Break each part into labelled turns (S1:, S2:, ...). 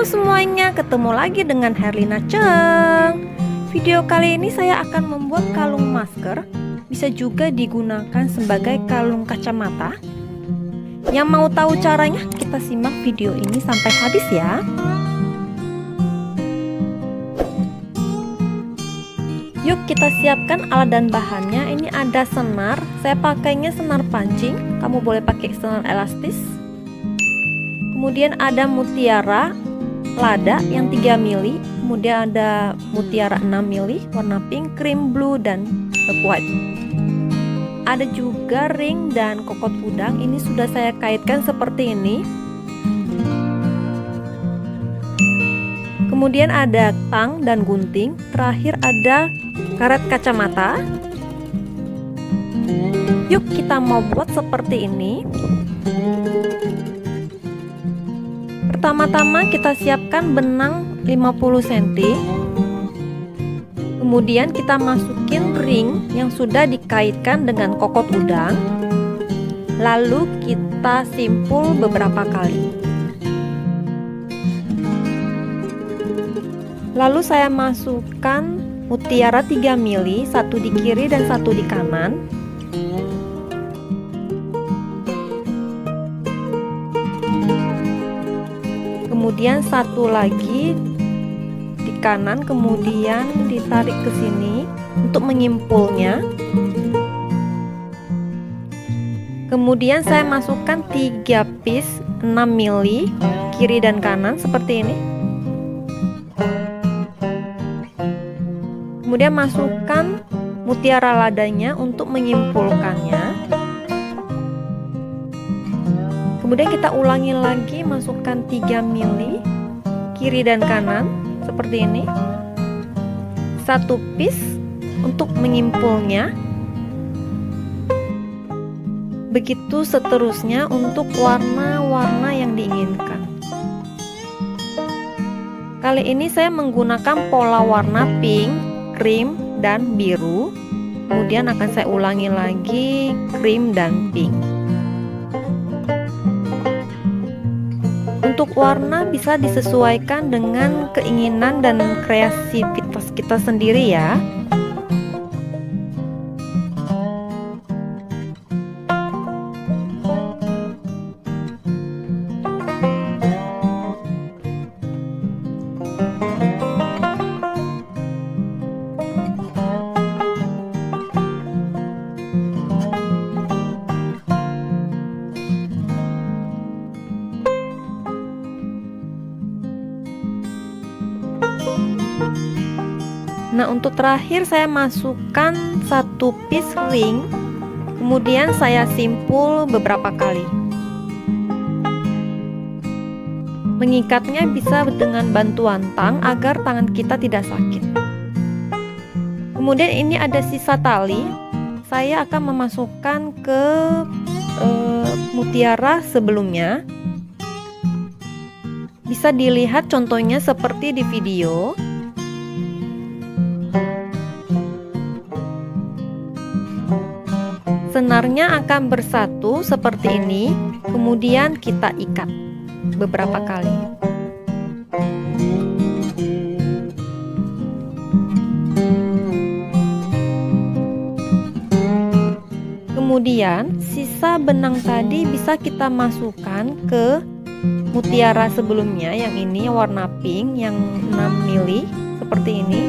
S1: Halo semuanya, ketemu lagi dengan Herlina Cheng. Video kali ini saya akan membuat kalung masker. Bisa juga digunakan sebagai kalung kacamata. Yang mau tahu caranya, kita simak video ini sampai habis ya. Yuk kita siapkan alat dan bahannya. Ini ada senar, saya pakainya senar pancing. Kamu boleh pakai senar elastis. Kemudian ada mutiara lada yang 3 mili, kemudian ada mutiara 6 mili warna pink, cream blue, dan white. Ada juga ring dan kokot udang, ini sudah saya kaitkan seperti ini. Kemudian ada tang dan gunting, terakhir ada karet kacamata. Yuk kita mau buat seperti ini. Pertama-tama kita siapkan benang 50 cm. Kemudian kita masukin ring yang sudah dikaitkan dengan kokot udang. Lalu kita simpul beberapa kali. Lalu saya masukkan mutiara 3 mili, satu di kiri dan satu di kanan. Kemudian satu lagi di kanan, kemudian ditarik ke sini untuk menyimpulnya. Kemudian saya masukkan 3 piece 6 mili kiri dan kanan seperti ini. Kemudian masukkan mutiara ladanya untuk menyimpulkannya. Kemudian kita ulangi lagi, masukkan 3 mili kiri dan kanan seperti ini. Satu piece untuk menyimpulnya. Begitu seterusnya untuk warna-warna yang diinginkan. Kali ini saya menggunakan pola warna pink, cream, dan biru. Kemudian akan saya ulangi lagi cream dan pink. Untuk warna bisa disesuaikan dengan keinginan dan kreativitas kita sendiri ya. Nah, untuk terakhir saya masukkan satu piece ring, kemudian saya simpul beberapa kali. Mengikatnya bisa dengan bantuan tang agar tangan kita tidak sakit. Kemudian ini ada sisa tali, saya akan memasukkan ke mutiara sebelumnya. Bisa dilihat contohnya seperti di video. Senarnya akan bersatu seperti ini, kemudian kita ikat beberapa kali. Kemudian sisa benang tadi bisa kita masukkan ke mutiara sebelumnya, yang ini warna pink yang 6 mili seperti ini.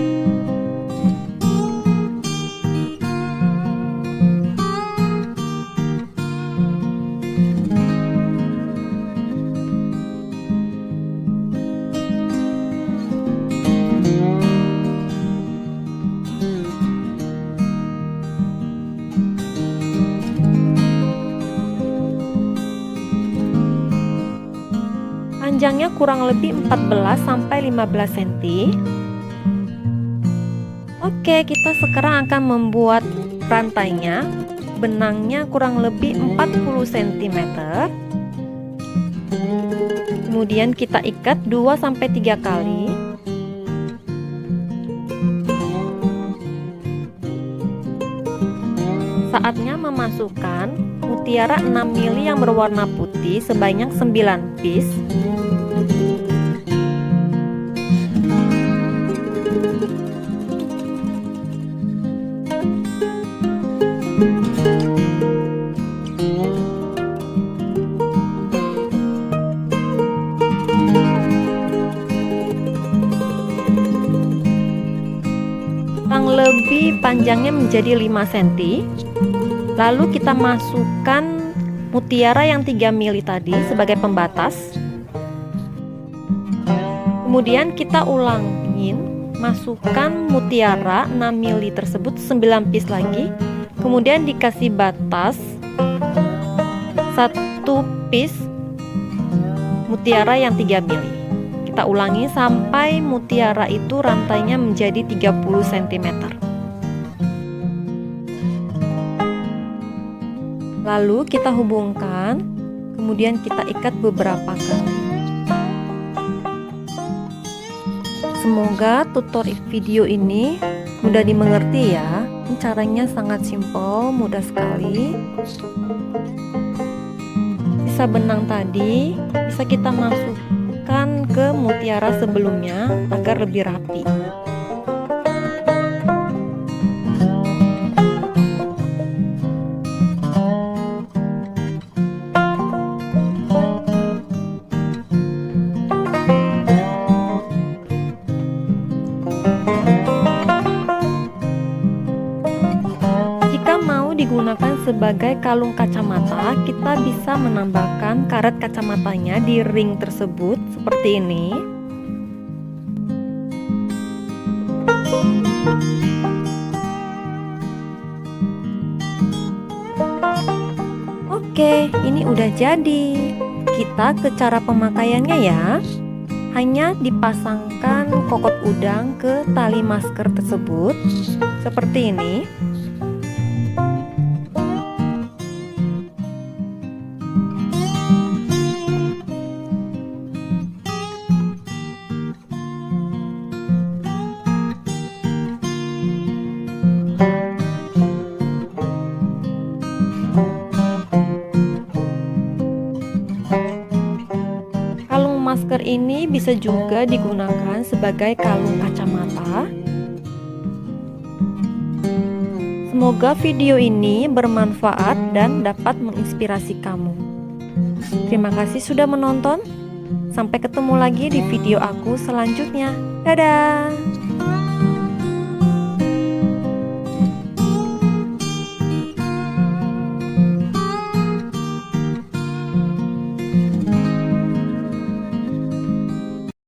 S1: Panjangnya kurang lebih 14-15 cm. Oke, kita sekarang akan membuat rantainya. Benangnya kurang lebih 40 cm. Kemudian kita ikat 2-3 kali. Saatnya memasukkan mutiara 6 mili yang berwarna putih sebanyak 9 piece. panjangnya menjadi 5 cm. Lalu kita masukkan mutiara yang 3 mili tadi sebagai pembatas. Kemudian kita ulangin, masukkan mutiara 6 mili tersebut 9 piece lagi. Kemudian dikasih batas 1 piece mutiara yang 3 mili. Kita ulangi sampai mutiara itu rantainya menjadi 30 cm. Lalu kita hubungkan, kemudian kita ikat beberapa kali. Semoga tutorial video ini mudah dimengerti ya. Caranya sangat simpel, mudah sekali. Sisa benang tadi bisa kita masukkan ke mutiara sebelumnya agar lebih rapi. Digunakan sebagai kalung kacamata, kita bisa menambahkan karet kacamatanya di ring tersebut seperti ini. Oke, ini udah jadi. Kita ke cara pemakaiannya ya. Hanya dipasangkan kokot udang ke tali masker tersebut seperti ini. Masker ini bisa juga digunakan sebagai kalung kacamata. Semoga video ini bermanfaat dan dapat menginspirasi kamu. Terima kasih sudah menonton. Sampai ketemu lagi di video aku selanjutnya. Dadah!